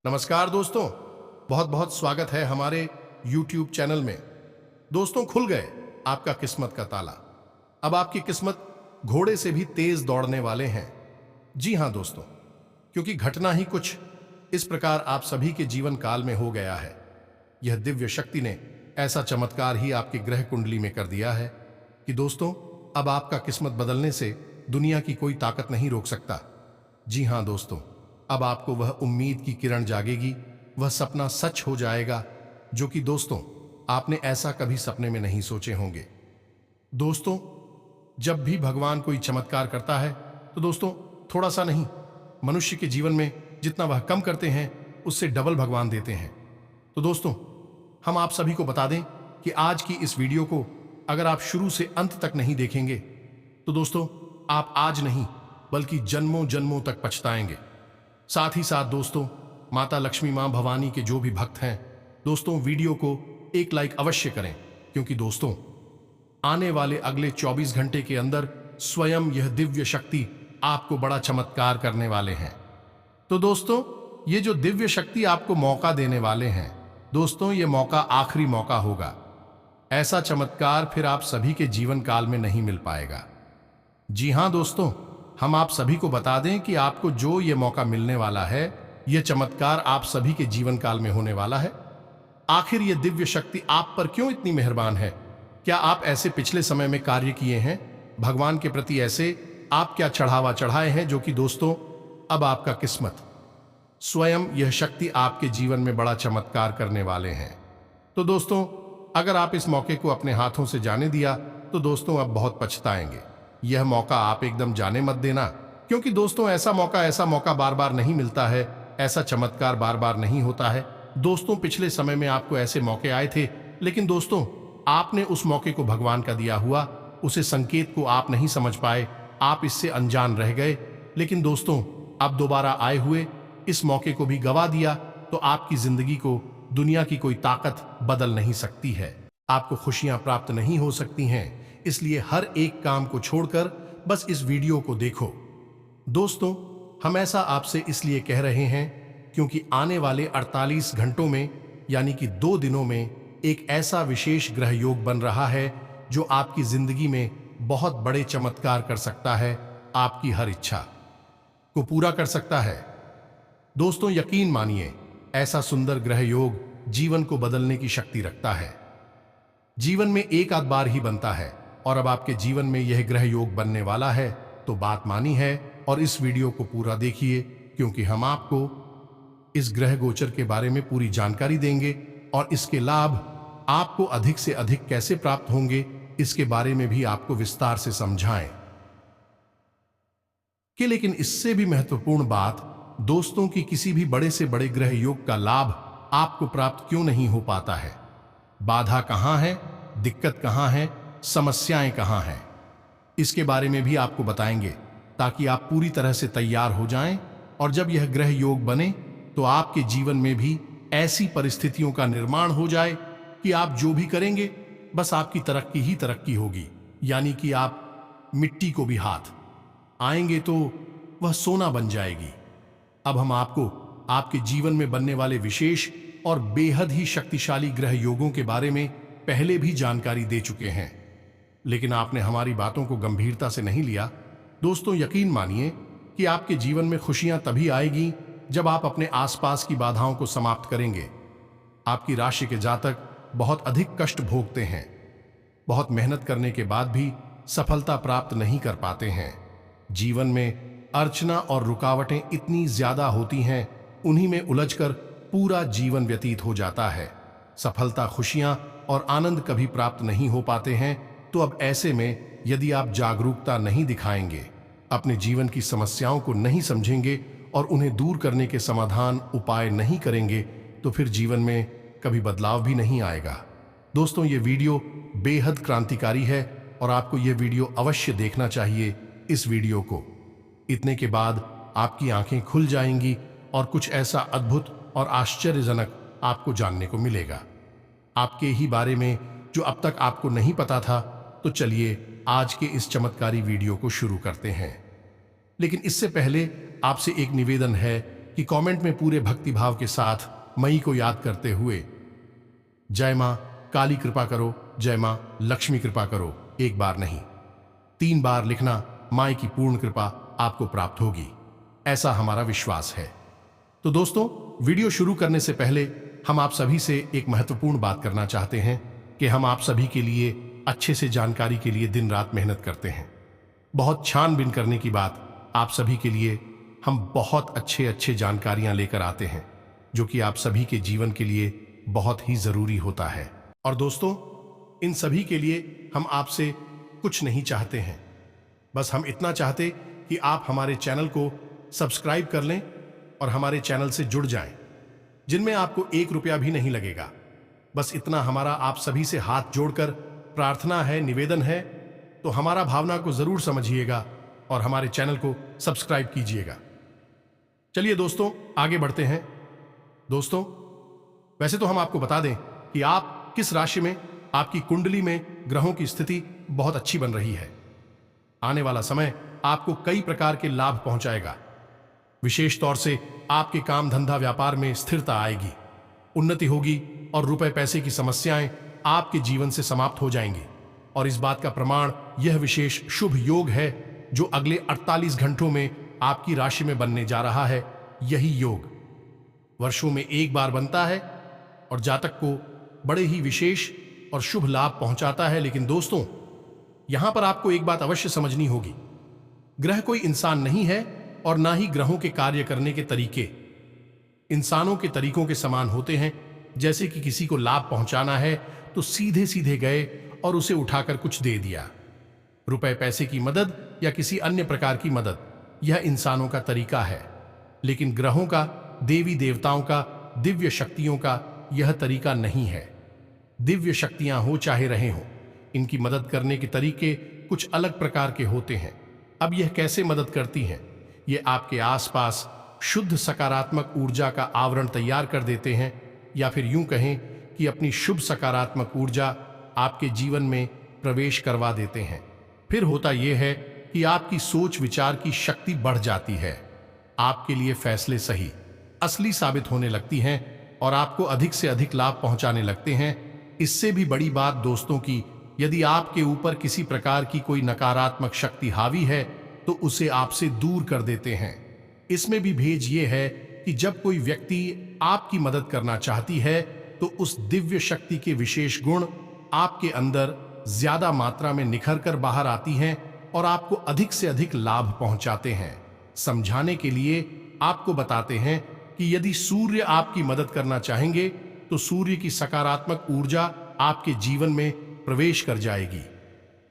नमस्कार दोस्तों, बहुत बहुत स्वागत है हमारे YouTube चैनल में। दोस्तों, खुल गए आपका किस्मत का ताला। अब आपकी किस्मत घोड़े से भी तेज दौड़ने वाले हैं। जी हां दोस्तों, क्योंकि घटना ही कुछ इस प्रकार आप सभी के जीवन काल में हो गया है। यह दिव्य शक्ति ने ऐसा चमत्कार ही आपकी ग्रह कुंडली में कर दिया है कि दोस्तों, अब आपका किस्मत बदलने से दुनिया की कोई ताकत नहीं रोक सकता। जी हां दोस्तों, अब आपको वह उम्मीद की किरण जागेगी, वह सपना सच हो जाएगा जो कि दोस्तों आपने ऐसा कभी सपने में नहीं सोचे होंगे। दोस्तों, जब भी भगवान कोई चमत्कार करता है तो दोस्तों थोड़ा सा नहीं, मनुष्य के जीवन में जितना वह कम करते हैं उससे डबल भगवान देते हैं। तो दोस्तों, हम आप सभी को बता दें कि आज की इस वीडियो को अगर आप शुरू से अंत तक नहीं देखेंगे तो दोस्तों आप आज नहीं बल्कि जन्मों जन्मों तक पछताएंगे। साथ ही साथ दोस्तों, माता लक्ष्मी, मां भवानी के जो भी भक्त हैं दोस्तों, वीडियो को एक लाइक अवश्य करें, क्योंकि दोस्तों आने वाले अगले 24 घंटे के अंदर स्वयं यह दिव्य शक्ति आपको बड़ा चमत्कार करने वाले हैं। तो दोस्तों, ये जो दिव्य शक्ति आपको मौका देने वाले हैं दोस्तों, ये मौका आखिरी मौका होगा। ऐसा चमत्कार फिर आप सभी के जीवन काल में नहीं मिल पाएगा। जी हां दोस्तों, हम आप सभी को बता दें कि आपको जो ये मौका मिलने वाला है, यह चमत्कार आप सभी के जीवन काल में होने वाला है। आखिर ये दिव्य शक्ति आप पर क्यों इतनी मेहरबान है? क्या आप ऐसे पिछले समय में कार्य किए हैं भगवान के प्रति? ऐसे आप क्या चढ़ावा चढ़ाए हैं जो कि दोस्तों अब आपका किस्मत स्वयं यह शक्ति आपके जीवन में बड़ा चमत्कार करने वाले हैं। तो दोस्तों, अगर आप इस मौके को अपने हाथों से जाने दिया तो दोस्तों अब बहुत पछताएंगे। यह मौका आप एकदम जाने मत देना, क्योंकि दोस्तों ऐसा मौका बार बार नहीं मिलता है, ऐसा चमत्कार बार बार नहीं होता है। दोस्तों, पिछले समय में आपको ऐसे मौके आए थे, लेकिन दोस्तों आपने उस मौके को भगवान का दिया हुआ उसे संकेत को आप नहीं समझ पाए, आप इससे अनजान रह गए। लेकिन दोस्तों अब दोबारा आए हुए इस मौके को भी गवा दिया तो आपकी जिंदगी को दुनिया की कोई ताकत बदल नहीं सकती है। आपको खुशियां प्राप्त नहीं हो सकती हैं, इसलिए हर एक काम को छोड़कर बस इस वीडियो को देखो। दोस्तों, हम ऐसा आपसे इसलिए कह रहे हैं क्योंकि आने वाले 48 घंटों में यानी कि 2 दिनों में एक ऐसा विशेष ग्रह योग बन रहा है जो आपकी जिंदगी में बहुत बड़े चमत्कार कर सकता है, आपकी हर इच्छा को पूरा कर सकता है। दोस्तों, यकीन मानिए, ऐसा सुंदर ग्रह योग जीवन को बदलने की शक्ति रखता है। जीवन में एक आध बार ही बनता है और अब आपके जीवन में यह ग्रह योग बनने वाला है, तो बात मानी है। और इस वीडियो को पूरा देखिए, क्योंकि हम आपको इस ग्रह गोचर के बारे में पूरी जानकारी देंगे और इसके लाभ आपको अधिक से अधिक कैसे प्राप्त होंगे इसके बारे में भी आपको विस्तार से समझाएं कि लेकिन इससे भी महत्वपूर्ण बात दोस्तों कि किसी भी बड़े से बड़े ग्रह योग का लाभ आपको प्राप्त क्यों नहीं हो पाता है। बाधा कहां है, दिक्कत कहां है, समस्याएं कहां हैं, इसके बारे में भी आपको बताएंगे, ताकि आप पूरी तरह से तैयार हो जाएं। और जब यह ग्रह योग बने तो आपके जीवन में भी ऐसी परिस्थितियों का निर्माण हो जाए कि आप जो भी करेंगे बस आपकी तरक्की ही तरक्की होगी। यानी कि आप मिट्टी को भी हाथ आएंगे तो वह सोना बन जाएगी। अब हम आपको आपके जीवन में बनने वाले विशेष और बेहद ही शक्तिशाली ग्रह योगों के बारे में पहले भी जानकारी दे चुके हैं, लेकिन आपने हमारी बातों को गंभीरता से नहीं लिया। दोस्तों, यकीन मानिए कि आपके जीवन में खुशियां तभी आएगी जब आप अपने आसपास की बाधाओं को समाप्त करेंगे। आपकी राशि के जातक बहुत अधिक कष्ट भोगते हैं, बहुत मेहनत करने के बाद भी सफलता प्राप्त नहीं कर पाते हैं। जीवन में अर्चना और रुकावटें इतनी ज्यादा होती हैं, उन्हीं में उलझकर पूरा जीवन व्यतीत हो जाता है। सफलता, खुशियां और आनंद कभी प्राप्त नहीं हो पाते हैं। तो अब ऐसे में यदि आप जागरूकता नहीं दिखाएंगे, अपने जीवन की समस्याओं को नहीं समझेंगे और उन्हें दूर करने के समाधान उपाय नहीं करेंगे, तो फिर जीवन में कभी बदलाव भी नहीं आएगा। दोस्तों, ये वीडियो बेहद क्रांतिकारी है और आपको ये वीडियो अवश्य देखना चाहिए। इस वीडियो को इतने के बाद आपकी आंखें खुल जाएंगी और कुछ ऐसा अद्भुत और आश्चर्यजनक आपको जानने को मिलेगा आपके ही बारे में जो अब तक आपको नहीं पता था। तो चलिए आज के इस चमत्कारी वीडियो को शुरू करते हैं। लेकिन इससे पहले आपसे एक निवेदन है कि कमेंट में पूरे भक्तिभाव के साथ मई को याद करते हुए जय मां काली कृपा करो, जय मां लक्ष्मी कृपा करो, एक बार नहीं 3 बार लिखना, मां की पूर्ण कृपा आपको प्राप्त होगी, ऐसा हमारा विश्वास है। तो दोस्तों, वीडियो शुरू करने से पहले हम आप सभी से एक महत्वपूर्ण बात करना चाहते हैं कि हम आप सभी के लिए अच्छे से जानकारी के लिए दिन रात मेहनत करते हैं। बहुत छानबीन करने की बात, आप सभी के लिए हम बहुत अच्छे जानकारियां लेकर आते हैं जो कि आप सभी के जीवन के लिए बहुत ही जरूरी होता है। और दोस्तों, इन सभी के लिए हम आपसे कुछ नहीं चाहते हैं, बस हम इतना चाहते कि आप हमारे चैनल को सब्सक्राइब कर लें और हमारे चैनल से जुड़ जाएं, जिनमें आपको 1 रुपया भी नहीं लगेगा। बस इतना हमारा आप सभी से हाथ जोड़कर प्रार्थना है, निवेदन है, तो हमारा भावना को जरूर समझिएगा और हमारे चैनल को सब्सक्राइब कीजिएगा। चलिए दोस्तों, आगे बढ़ते हैं। दोस्तों, वैसे तो हम आपको बता दें कि आप किस राशि में, आपकी कुंडली में ग्रहों की स्थिति बहुत अच्छी बन रही है। आने वाला समय आपको कई प्रकार के लाभ पहुंचाएगा। विशेष तौर से आपके काम धंधा व्यापार में स्थिरता आएगी, उन्नति होगी और रुपए पैसे की समस्याएं आपके जीवन से समाप्त हो जाएंगी। और इस बात का प्रमाण यह विशेष शुभ योग है जो अगले 48 घंटों में आपकी राशि में बनने जा रहा है। यही योग वर्षों में एक बार बनता है और जातक को बड़े ही विशेष और शुभ लाभ पहुंचाता है। लेकिन दोस्तों, यहां पर आपको एक बात अवश्य समझनी होगी, ग्रह कोई इंसान नहीं है और ना ही ग्रहों के कार्य करने के तरीके इंसानों के तरीकों के समान होते हैं। जैसे कि किसी को लाभ पहुंचाना है तो सीधे सीधे गए और उसे उठाकर कुछ दे दिया। रुपए पैसे की मदद या किसी अन्य प्रकार की मदद, यह इंसानों का तरीका है। लेकिन ग्रहों का, देवी देवताओं का, दिव्य शक्तियों का यह तरीका नहीं है। दिव्य शक्तियां हो चाहे रहे हों, इनकी मदद करने के तरीके कुछ अलग प्रकार के होते हैं। अब यह कैसे मदद करती हैं? ये आपके आसपास शुद्ध सकारात्मक ऊर्जा का आवरण तैयार कर देते हैं, या फिर यूं कहें कि अपनी शुभ सकारात्मक ऊर्जा आपके जीवन में प्रवेश करवा देते हैं। फिर होता यह है कि आपकी सोच विचार की शक्ति बढ़ जाती है, आपके लिए फैसले सही असली साबित होने लगती हैं और आपको अधिक से अधिक लाभ पहुंचाने लगते हैं। इससे भी बड़ी बात दोस्तों की, यदि आपके ऊपर किसी प्रकार की कोई नकारात्मक शक्ति हावी है तो उसे आपसे दूर कर देते हैं। इसमें भी भेज ये है कि जब कोई व्यक्ति आपकी मदद करना चाहती है तो उस दिव्य शक्ति के विशेष गुण आपके अंदर ज्यादा मात्रा में निखर कर बाहर आती हैं और आपको अधिक से अधिक लाभ पहुंचाते हैं। समझाने के लिए आपको बताते हैं कि यदि सूर्य आपकी मदद करना चाहेंगे तो सूर्य की सकारात्मक ऊर्जा आपके जीवन में प्रवेश कर जाएगी।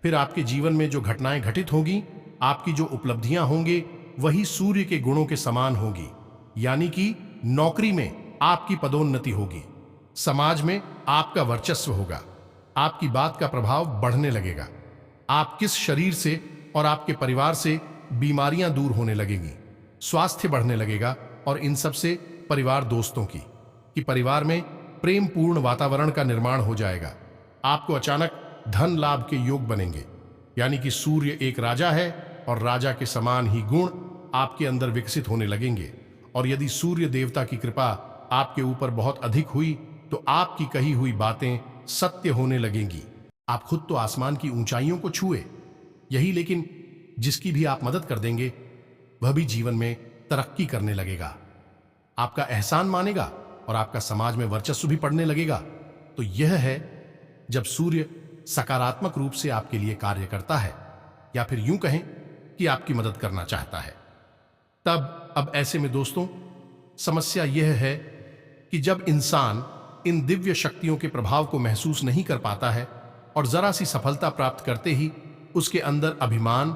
फिर आपके जीवन में जो घटनाएं घटित होगी, आपकी जो उपलब्धियां होंगी, वही सूर्य के गुणों के समान होगी। यानी कि नौकरी में आपकी पदोन्नति होगी, समाज में आपका वर्चस्व होगा, आपकी बात का प्रभाव बढ़ने लगेगा, आप किस शरीर से और आपके परिवार से बीमारियां दूर होने लगेंगी, स्वास्थ्य बढ़ने लगेगा। और इन सब से परिवार दोस्तों की कि परिवार में प्रेम पूर्ण वातावरण का निर्माण हो जाएगा। आपको अचानक धन लाभ के योग बनेंगे। यानी कि सूर्य एक राजा है और राजा के समान ही गुण आपके अंदर विकसित होने लगेंगे। और यदि सूर्य देवता की कृपा आपके ऊपर बहुत अधिक हुई तो आपकी कही हुई बातें सत्य होने लगेंगी। आप खुद तो आसमान की ऊंचाइयों को छुए यही, लेकिन जिसकी भी आप मदद कर देंगे वह भी जीवन में तरक्की करने लगेगा, आपका एहसान मानेगा और आपका समाज में वर्चस्व भी पड़ने लगेगा। तो यह है जब सूर्य सकारात्मक रूप से आपके लिए कार्य करता है, या फिर यूं कहें कि आपकी मदद करना चाहता है। तब अब ऐसे में दोस्तों, समस्या यह है कि जब इंसान इन दिव्य शक्तियों के प्रभाव को महसूस नहीं कर पाता है और जरा सी सफलता प्राप्त करते ही उसके अंदर अभिमान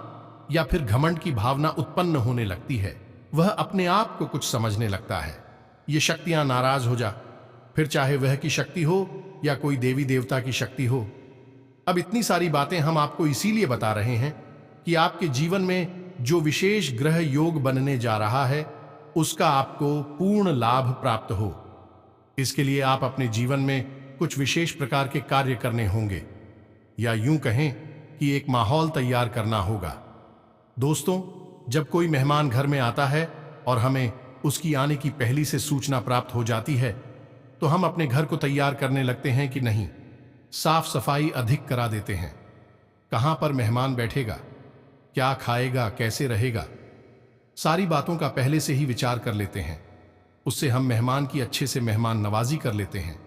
या फिर घमंड की भावना उत्पन्न होने लगती है, वह अपने आप को कुछ समझने लगता है। ये शक्तियां नाराज हो जा, फिर चाहे वह की शक्ति हो या कोई देवी देवता की शक्ति हो। अब इतनी सारी बातें हम आपको इसीलिए बता रहे हैं कि आपके जीवन में जो विशेष ग्रह योग बनने जा रहा है उसका आपको पूर्ण लाभ प्राप्त हो। इसके लिए आप अपने जीवन में कुछ विशेष प्रकार के कार्य करने होंगे, या यूं कहें कि एक माहौल तैयार करना होगा। दोस्तों, जब कोई मेहमान घर में आता है और हमें उसकी आने की पहली से सूचना प्राप्त हो जाती है तो हम अपने घर को तैयार करने लगते हैं कि नहीं, साफ सफाई अधिक करा देते हैं। कहां पर मेहमान बैठेगा, क्या खाएगा, कैसे रहेगा, सारी बातों का पहले से ही विचार कर लेते हैं। उससे हम मेहमान की अच्छे से मेहमान नवाजी कर लेते हैं,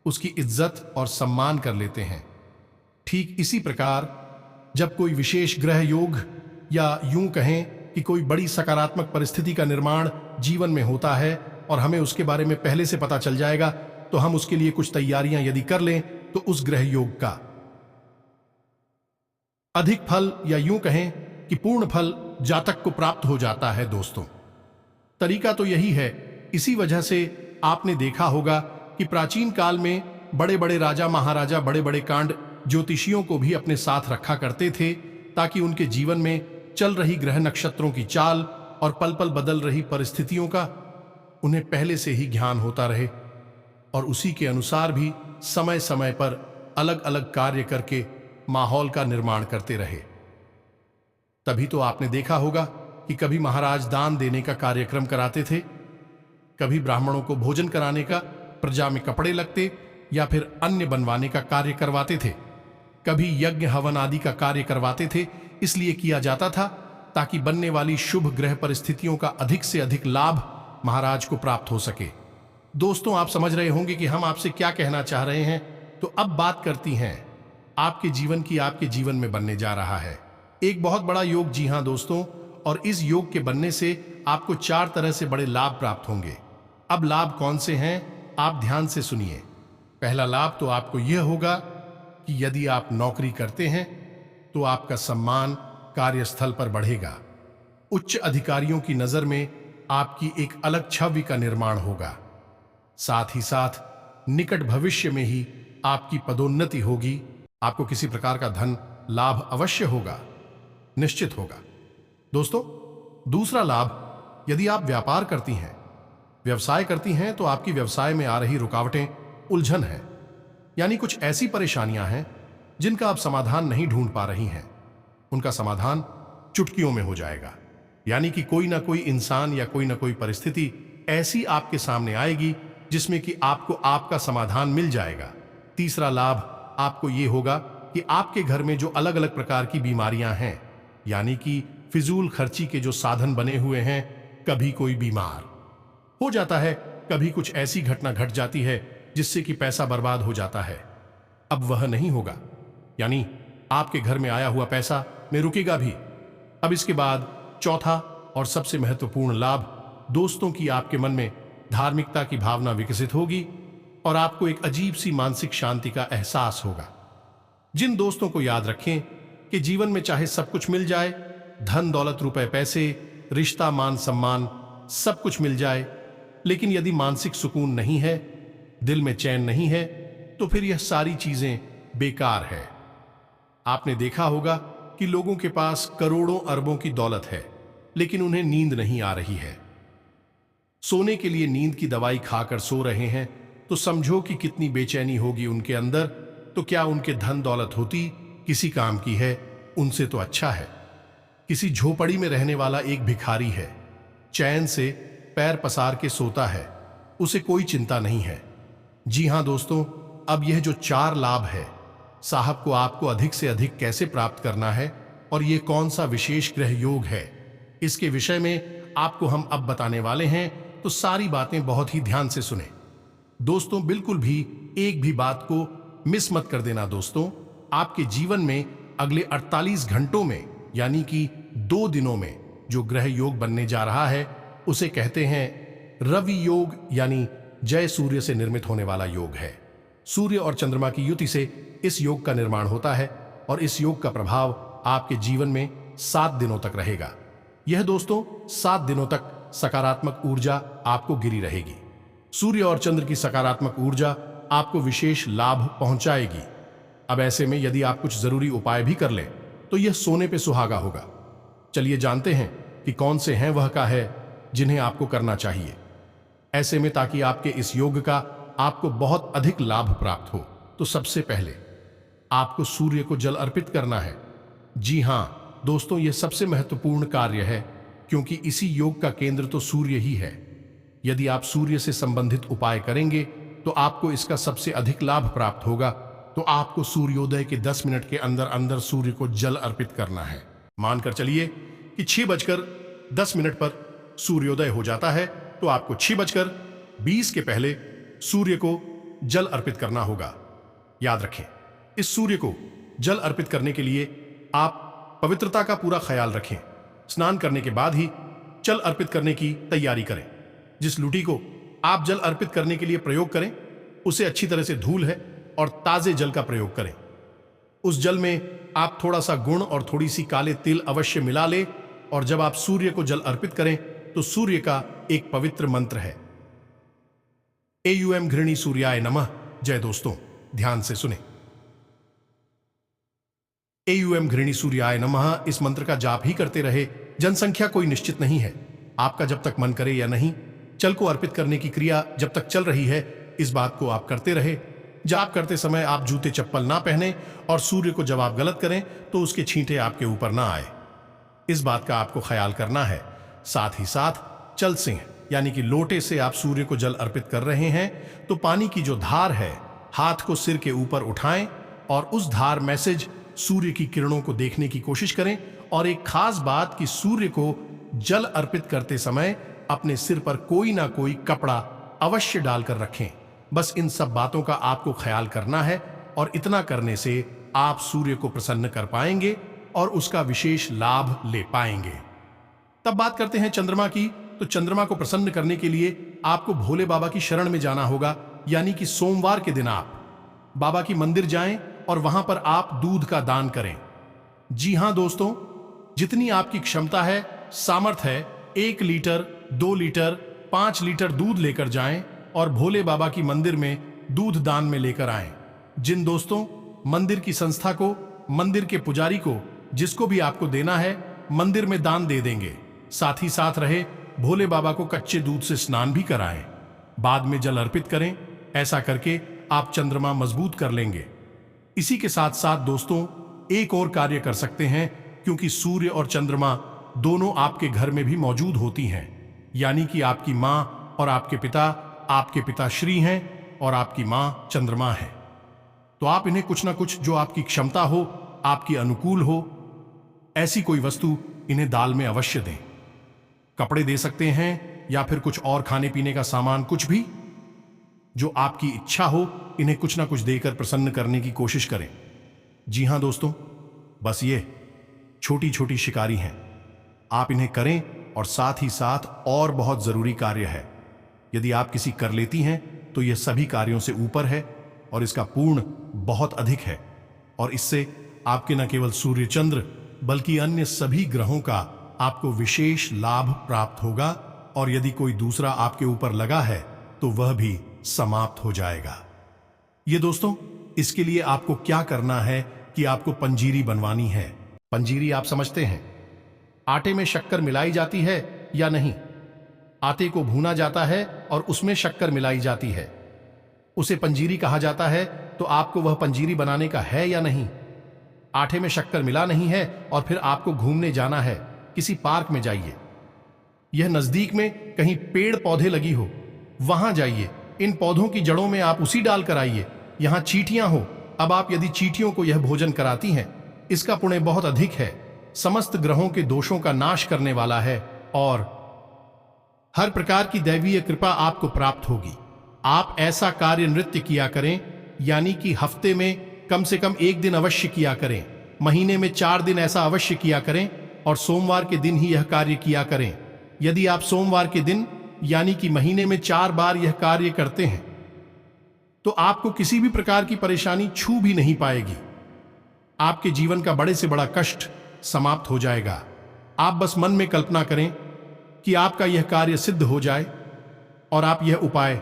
उसकी इज्जत और सम्मान कर लेते हैं। ठीक इसी प्रकार जब कोई विशेष ग्रह योग या यूं कहें कि कोई बड़ी सकारात्मक परिस्थिति का निर्माण जीवन में होता है और हमें उसके बारे में पहले से पता चल जाएगा, तो हम उसके लिए कुछ तैयारियां यदि कर लें तो उस ग्रह योग का अधिक फल या यूं कहें कि पूर्ण फल जातक को प्राप्त हो जाता है। दोस्तों, तरीका तो यही है। इसी वजह से आपने देखा होगा कि प्राचीन काल में बड़े बड़े राजा महाराजा बड़े बड़े कांड ज्योतिषियों को भी अपने साथ रखा करते थे, ताकि उनके जीवन में चल रही ग्रह नक्षत्रों की चाल और पल पल बदल रही परिस्थितियों का उन्हें पहले से ही ज्ञान होता रहे और उसी के अनुसार भी समय समय पर अलग अलग कार्य करके माहौल का निर्माण करते रहे। तभी तो आपने देखा होगा कि कभी महाराज दान देने का कार्यक्रम कराते थे, कभी ब्राह्मणों को भोजन कराने का, प्रजा में कपड़े लगते या फिर अन्य बनवाने का कार्य करवाते थे, कभी यज्ञ हवन आदि का कार्य करवाते थे। इसलिए किया जाता था ताकि बनने वाली शुभ ग्रह परिस्थितियों का अधिक से अधिक लाभ महाराज को प्राप्त हो सके। दोस्तों, आप समझ रहे होंगे कि हम आपसे क्या कहना चाह रहे हैं। तो अब बात करती हैं आपके जीवन की। आपके जीवन में बनने जा रहा है एक बहुत बड़ा योग। जी हां दोस्तों, और इस योग के बनने से आपको 4 तरह से बड़े लाभ प्राप्त होंगे। अब लाभ कौन से हैं, आप ध्यान से सुनिए। पहला लाभ तो आपको यह होगा कि यदि आप नौकरी करते हैं तो आपका सम्मान कार्यस्थल पर बढ़ेगा। उच्च अधिकारियों की नजर में आपकी एक अलग छवि का निर्माण होगा। साथ ही साथ निकट भविष्य में ही आपकी पदोन्नति होगी। आपको किसी प्रकार का धन लाभ अवश्य होगा, निश्चित होगा। दोस्तों, दूसरा लाभ, यदि आप व्यापार करती हैं, व्यवसाय करती हैं, तो आपकी व्यवसाय में आ रही रुकावटें, उलझन है, यानी कुछ ऐसी परेशानियां हैं जिनका आप समाधान नहीं ढूंढ पा रही हैं, उनका समाधान चुटकियों में हो जाएगा। यानी कि कोई ना कोई इंसान या कोई ना कोई परिस्थिति ऐसी आपके सामने आएगी जिसमें कि आपको आपका समाधान मिल जाएगा। तीसरा लाभ आपको यह होगा कि आपके घर में जो अलग अलग प्रकार की बीमारियां हैं, यानी कि फिजूल खर्ची के जो साधन बने हुए हैं, कभी कोई बीमार हो जाता है, कभी कुछ ऐसी घटना घट जाती है जिससे कि पैसा बर्बाद हो जाता है, अब वह नहीं होगा। यानी आपके घर में आया हुआ पैसा में रुकेगा भी। अब इसके बाद चौथा और सबसे महत्वपूर्ण लाभ, दोस्तों, की आपके मन में धार्मिकता की भावना विकसित होगी और आपको एक अजीब सी मानसिक शांति का एहसास होगा। जिन दोस्तों को याद रखें कि जीवन में चाहे सब कुछ मिल जाए, धन दौलत रुपए पैसे रिश्ता मान सम्मान सब कुछ मिल जाए, लेकिन यदि मानसिक सुकून नहीं है, दिल में चैन नहीं है, तो फिर यह सारी चीजें बेकार है। आपने देखा होगा कि लोगों के पास करोड़ों अरबों की दौलत है, लेकिन उन्हें नींद नहीं आ रही है। सोने के लिए नींद की दवाई खाकर सो रहे हैं, तो समझो कि कितनी बेचैनी होगी उनके अंदर। तो क्या उनके धन दौलत होती किसी काम की है? उनसे तो अच्छा है किसी झोपड़ी में रहने वाला एक भिखारी है, चैन से पैर पसार के सोता है, उसे कोई चिंता नहीं है। जी हां दोस्तों, अब यह जो 4 लाभ है, साहब को आपको अधिक से अधिक कैसे प्राप्त करना है और ये कौन सा विशेष ग्रह योग है, इसके विषय में आपको हम अब बताने वाले हैं। तो सारी बातें बहुत ही ध्यान से सुने दोस्तों, बिल्कुल भी एक भी बात को मिस मत कर देना। दोस्तों, आपके जीवन में अगले 48 घंटों में, यानी कि 2 दिनों में जो ग्रह योग बनने जा रहा है, उसे कहते हैं रवि योग, यानी जय सूर्य से निर्मित होने वाला योग है। सूर्य और चंद्रमा की युति से इस योग का निर्माण होता है और इस योग का प्रभाव आपके जीवन में 7 दिनों तक रहेगा। यह दोस्तों 7 दिनों तक सकारात्मक ऊर्जा आपको गिरी रहेगी। सूर्य और चंद्र की सकारात्मक ऊर्जा आपको विशेष लाभ पहुंचाएगी। अब ऐसे में यदि आप कुछ जरूरी उपाय भी कर लें तो यह सोने पे सुहागा होगा। चलिए जानते हैं कि कौन से हैं वह का है जिन्हें आपको करना चाहिए ऐसे में, ताकि आपके इस योग का आपको बहुत अधिक लाभ प्राप्त हो। तो सबसे पहले आपको सूर्य को जल अर्पित करना है। जी हां दोस्तों, यह सबसे महत्वपूर्ण कार्य है, क्योंकि इसी योग का केंद्र तो सूर्य ही है। यदि आप सूर्य से संबंधित उपाय करेंगे तो आपको इसका सबसे अधिक लाभ प्राप्त होगा। तो आपको सूर्योदय के 10 मिनट के अंदर अंदर सूर्य को जल अर्पित करना है। मानकर चलिए कि 6:10 पर सूर्योदय हो जाता है, तो आपको 6:20 के पहले सूर्य को जल अर्पित करना होगा। याद रखें, इस सूर्य को जल अर्पित करने के लिए आप पवित्रता का पूरा ख्याल रखें। स्नान करने के बाद ही जल अर्पित करने की तैयारी करें। जिस लूटी को आप जल अर्पित करने के लिए प्रयोग करें उसे अच्छी तरह से धूल है और ताजे जल का प्रयोग करें। उस जल में आप थोड़ा सा गुण और थोड़ी सी काले तिल अवश्य मिला लें, और जब आप सूर्य को जल अर्पित करें तो सूर्य का एक पवित्र मंत्र है, एयूएम घृणी सूर्याय नमः। जय दोस्तों, ध्यान से सुने। एयूएम घृणी सूर्याय नमः इस मंत्र का जाप ही करते रहे। जनसंख्या कोई निश्चित नहीं है, आपका जब तक मन करे या नहीं, जल को अर्पित करने की क्रिया जब तक चल रही है इस बात को आप करते रहे। जाप करते समय आप जूते चप्पल ना पहने, और सूर्य को जब आप गलत करें तो उसके छींटे आपके ऊपर ना आए, इस बात का आपको ख्याल करना है। साथ ही साथ चल सिंह यानी कि लोटे से आप सूर्य को जल अर्पित कर रहे हैं तो पानी की जो धार है, हाथ को सिर के ऊपर उठाएं और उस धार मैसेज सूर्य की किरणों को देखने की कोशिश करें। और एक खास बात कि सूर्य को जल अर्पित करते समय अपने सिर पर कोई ना कोई कपड़ा अवश्य डालकर रखें। बस इन सब बातों का आपको ख्याल करना है, और इतना करने से आप सूर्य को प्रसन्न कर पाएंगे और उसका विशेष लाभ ले पाएंगे। तब बात करते हैं चंद्रमा की। तो चंद्रमा को प्रसन्न करने के लिए आपको भोले बाबा की शरण में जाना होगा, यानी कि सोमवार के दिन आप बाबा की मंदिर जाएं और वहां पर आप दूध का दान करें। जी हां दोस्तों, जितनी आपकी क्षमता है, सामर्थ्य है, 1 लीटर, 2 लीटर, 5 लीटर दूध लेकर जाएं और भोले बाबा की मंदिर में दूध दान में लेकर आएं। जिन दोस्तों मंदिर की संस्था को, मंदिर के पुजारी को, जिसको भी आपको देना है, मंदिर में दान दे देंगे। साथ ही साथ रहे भोले बाबा को कच्चे दूध से स्नान भी कराएं, बाद में जल अर्पित करें। ऐसा करके आप चंद्रमा मजबूत कर लेंगे। इसी के साथ साथ दोस्तों एक और कार्य कर सकते हैं, क्योंकि सूर्य और चंद्रमा दोनों आपके घर में भी मौजूद होती हैं, यानी कि आपकी मां और आपके पिता श्री हैं और आपकी मां चंद्रमा है। तो आप इन्हें कुछ ना कुछ जो आपकी क्षमता हो, आपकी अनुकूल हो, ऐसी कोई वस्तु इन्हें दाल में अवश्य दें। कपड़े दे सकते हैं या फिर कुछ और खाने पीने का सामान, कुछ भी जो आपकी इच्छा हो, इन्हें कुछ ना कुछ देकर प्रसन्न करने की कोशिश करें। जी हां दोस्तों, बस ये छोटी छोटी शिकारी हैं, आप इन्हें करें। और साथ ही साथ और बहुत जरूरी कार्य है, यदि आप किसी कर लेती हैं तो यह सभी कार्यों से ऊपर है और इसका पूर्ण बहुत अधिक है, और इससे आपके न केवल सूर्य चंद्र बल्कि अन्य सभी ग्रहों का आपको विशेष लाभ प्राप्त होगा, और यदि कोई दूसरा आपके ऊपर लगा है तो वह भी समाप्त हो जाएगा। ये दोस्तों, इसके लिए आपको क्या करना है कि आपको पंजीरी बनवानी है। पंजीरी आप समझते हैं, आटे में शक्कर मिलाई जाती है या नहीं। आटे को भूना जाता है और उसमें शक्कर मिलाई जाती है, उसे पंजीरी कहा जाता है। तो आपको वह पंजीरी बनाने का है या नहीं। आटे में शक्कर मिला नहीं है और फिर आपको घूमने जाना है, किसी पार्क में जाइए, यह नजदीक में कहीं पेड़ पौधे लगी हो, वहां जाइए। इन पौधों की जड़ों में आप उसी डालकर आइए, यहां चींटियां हो। अब आप यदि चींटियों को यह भोजन कराती हैं, इसका पुण्य बहुत अधिक है, समस्त ग्रहों के दोषों का नाश करने वाला है और हर प्रकार की दैवीय कृपा आपको प्राप्त होगी। आप ऐसा कार्य नृत्य किया करें, यानी कि हफ्ते में कम से कम 1 दिन अवश्य किया करें, महीने में 4 दिन ऐसा अवश्य किया करें, और सोमवार के दिन ही यह कार्य किया करें। यदि आप सोमवार के दिन यानी कि महीने में 4 बार यह कार्य करते हैं तो आपको किसी भी प्रकार की परेशानी छू भी नहीं पाएगी। आपके जीवन का बड़े से बड़ा कष्ट समाप्त हो जाएगा। आप बस मन में कल्पना करें कि आपका यह कार्य सिद्ध हो जाए और आप यह उपाय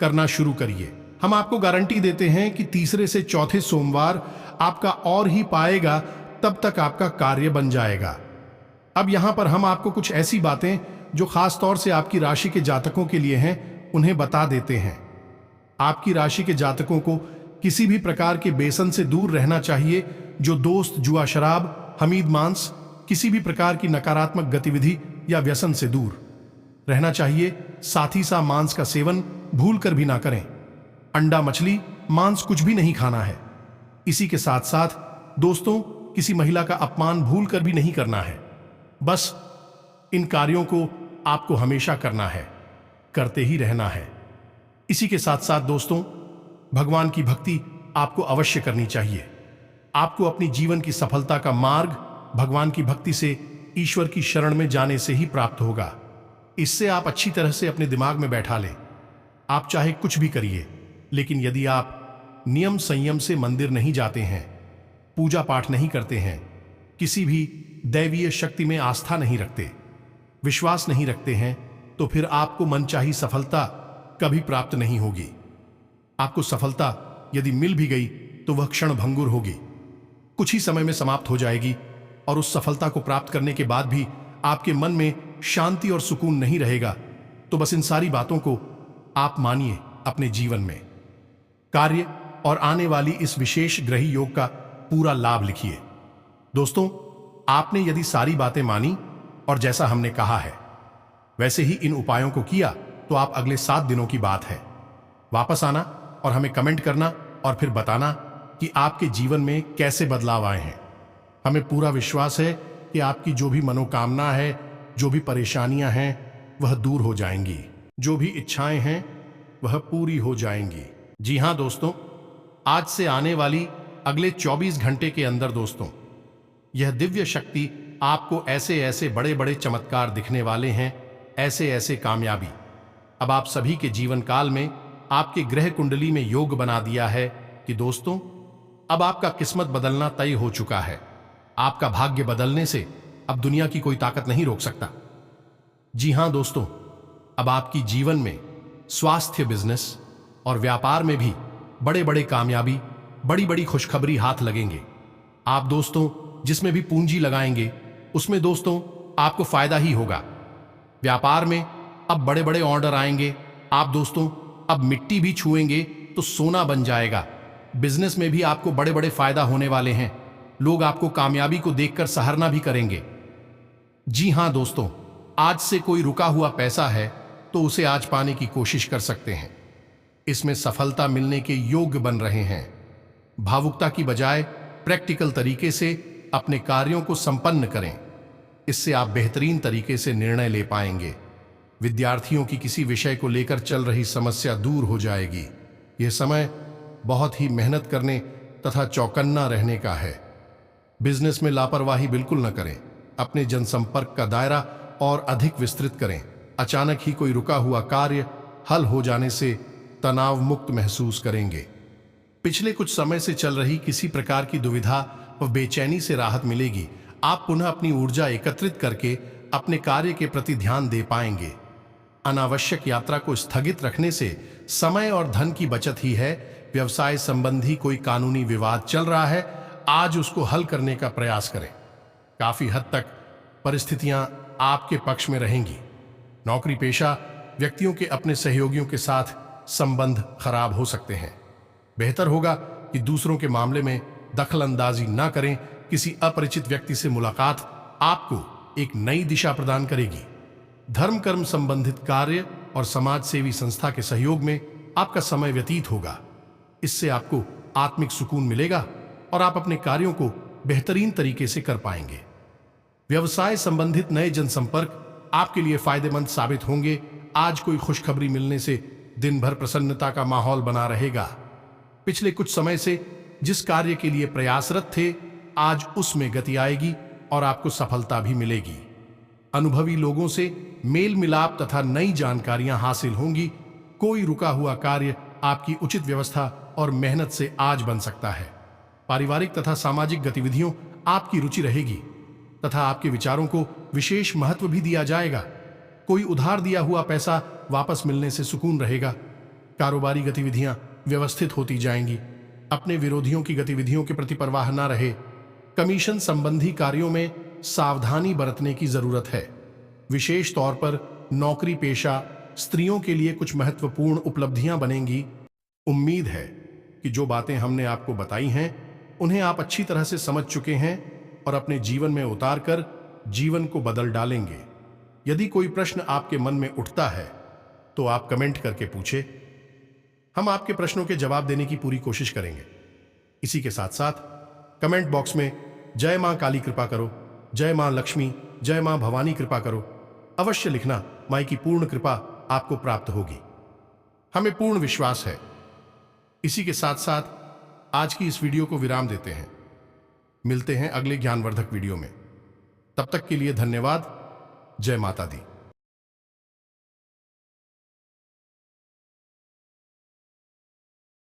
करना शुरू करिए। हम आपको गारंटी देते हैं कि तीसरे से चौथे सोमवार आपका और ही पाएगा, तब तक आपका कार्य बन जाएगा। अब यहां पर हम आपको कुछ ऐसी बातें जो खास तौर से आपकी राशि के जातकों के लिए हैं, उन्हें बता देते हैं। आपकी राशि के जातकों को किसी भी प्रकार के बेसन से दूर रहना चाहिए, जो दोस्त जुआ, शराब, हमीद मांस, किसी भी प्रकार की नकारात्मक गतिविधि या व्यसन से दूर रहना चाहिए। साथ ही साथ मांस का सेवन भूल कर भी ना करें। अंडा, मछली, मांस कुछ भी नहीं खाना है। इसी के साथ साथ दोस्तों, किसी महिला का अपमान भूल कर भी नहीं करना है। बस इन कार्यों को आपको हमेशा करना है, करते ही रहना है। इसी के साथ साथ दोस्तों, भगवान की भक्ति आपको अवश्य करनी चाहिए। आपको अपनी जीवन की सफलता का मार्ग भगवान की भक्ति से, ईश्वर की शरण में जाने से ही प्राप्त होगा। इससे आप अच्छी तरह से अपने दिमाग में बैठा लें। आप चाहे कुछ भी करिए, लेकिन यदि आप नियम संयम से मंदिर नहीं जाते हैं, पूजा पाठ नहीं करते हैं, किसी भी दैवीय शक्ति में आस्था नहीं रखते, विश्वास नहीं रखते हैं, तो फिर आपको मनचाही सफलता कभी प्राप्त नहीं होगी। आपको सफलता यदि मिल भी गई तो वह क्षण भंगुर होगी, कुछ ही समय में समाप्त हो जाएगी। और उस सफलता को प्राप्त करने के बाद भी आपके मन में शांति और सुकून नहीं रहेगा। तो बस इन सारी बातों को आप मानिए अपने जीवन में। कार्य और आने वाली इस विशेष ग्रही योग का पूरा लाभ लिखिए। दोस्तों, आपने यदि सारी बातें मानी और जैसा हमने कहा है वैसे ही इन उपायों को किया, तो आप अगले 7 दिनों की बात है वापस आना और हमें कमेंट करना और फिर बताना कि आपके जीवन में कैसे बदलाव आए हैं। हमें पूरा विश्वास है कि आपकी जो भी मनोकामना है, जो भी परेशानियां हैं, वह दूर हो जाएंगी। जो भी इच्छाएं हैं वह पूरी हो जाएंगी। जी हां दोस्तों, आज से आने वाली अगले 24 घंटे के अंदर दोस्तों, यह दिव्य शक्ति आपको ऐसे ऐसे बड़े बड़े चमत्कार दिखने वाले हैं, ऐसे ऐसे कामयाबी। अब आप सभी के जीवन काल में आपके ग्रह कुंडली में योग बना दिया है कि दोस्तों, अब आपका किस्मत बदलना तय हो चुका है। आपका भाग्य बदलने से अब दुनिया की कोई ताकत नहीं रोक सकता। जी हां दोस्तों, अब आपकी जीवन में स्वास्थ्य, बिजनेस और व्यापार में भी बड़े बड़े कामयाबी, बड़ी बड़ी खुशखबरी हाथ लगेंगे। आप दोस्तों जिसमें भी पूंजी लगाएंगे उसमें दोस्तों आपको फायदा ही होगा। व्यापार में अब बड़े बड़े ऑर्डर आएंगे। आप दोस्तों अब मिट्टी भी छुएंगे तो सोना बन जाएगा। बिजनेस में भी आपको बड़े बड़े फायदा होने वाले हैं। लोग आपको कामयाबी को देखकर सराहना भी करेंगे। जी हां दोस्तों, आज से कोई रुका हुआ पैसा है तो उसे आज पाने की कोशिश कर सकते हैं। इसमें सफलता मिलने के योग बन रहे हैं। भावुकता की बजाय प्रैक्टिकल तरीके से अपने कार्यों को संपन्न करें। इससे आप बेहतरीन तरीके से निर्णय ले पाएंगे। विद्यार्थियों की किसी विषय को लेकर चल रही समस्या दूर हो जाएगी। यह समय बहुत ही मेहनत करने तथा चौकन्ना रहने का है। बिजनेस में लापरवाही बिल्कुल न करें। अपने जनसंपर्क का दायरा और अधिक विस्तृत करें। अचानक ही कोई रुका हुआ कार्य हल हो जाने से तनाव मुक्त महसूस करेंगे। पिछले कुछ समय से चल रही किसी प्रकार की दुविधा व बेचैनी से राहत मिलेगी। आप पुनः अपनी ऊर्जा एकत्रित करके अपने कार्य के प्रति ध्यान दे पाएंगे। अनावश्यक यात्रा को स्थगित रखने से समय और धन की बचत ही है। व्यवसाय संबंधी कोई कानूनी विवाद चल रहा है, आज उसको हल करने का प्रयास करें। काफी हद तक परिस्थितियां आपके पक्ष में रहेंगी। नौकरी पेशा व्यक्तियों के अपने सहयोगियों के साथ संबंध खराब हो सकते हैं। बेहतर होगा कि दूसरों के मामले में दखल अंदाजी ना करें। किसी अपरिचित व्यक्ति से मुलाकात आपको एक नई दिशा प्रदान करेगी। धर्म कर्म संबंधित कार्य और समाज सेवी संस्था के सहयोग में आपका समय व्यतीत होगा। इससे आपको आत्मिक सुकून मिलेगा और आप अपने कार्यों को बेहतरीन तरीके से कर पाएंगे। व्यवसाय संबंधित नए जनसंपर्क आपके लिए फायदेमंद साबित होंगे। आज कोई खुशखबरी मिलने से दिन भर प्रसन्नता का माहौल बना रहेगा। पिछले कुछ समय से जिस कार्य के लिए प्रयासरत थे, आज उसमें गति आएगी और आपको सफलता भी मिलेगी। अनुभवी लोगों से मेल मिलाप तथा नई जानकारियां हासिल होंगी। कोई रुका हुआ कार्य आपकी उचित व्यवस्था और मेहनत से आज बन सकता है। पारिवारिक तथा सामाजिक गतिविधियों आपकी रुचि रहेगी तथा आपके विचारों को विशेष महत्व भी दिया जाएगा। कोई उधार दिया हुआ पैसा वापस मिलने से सुकून रहेगा। कारोबारी गतिविधियां व्यवस्थित होती जाएंगी। अपने विरोधियों की गतिविधियों के प्रति परवाह न रहे। कमीशन संबंधी कार्यों में सावधानी बरतने की जरूरत है। विशेष तौर पर नौकरी पेशा स्त्रियों के लिए कुछ महत्वपूर्ण उपलब्धियां बनेंगी। उम्मीद है कि जो बातें हमने आपको बताई हैं उन्हें आप अच्छी तरह से समझ चुके हैं और अपने जीवन में उतारकर जीवन को बदल डालेंगे। यदि कोई प्रश्न आपके मन में उठता है तो आप कमेंट करके पूछे। हम आपके प्रश्नों के जवाब देने की पूरी कोशिश करेंगे। इसी के साथ साथ कमेंट बॉक्स में जय मां काली कृपा करो, जय मां लक्ष्मी, जय मां भवानी कृपा करो अवश्य लिखना। माई की पूर्ण कृपा आपको प्राप्त होगी, हमें पूर्ण विश्वास है। इसी के साथ साथ आज की इस वीडियो को विराम देते हैं। मिलते हैं अगले ज्ञानवर्धक वीडियो में। तब तक के लिए धन्यवाद। जय माता दी।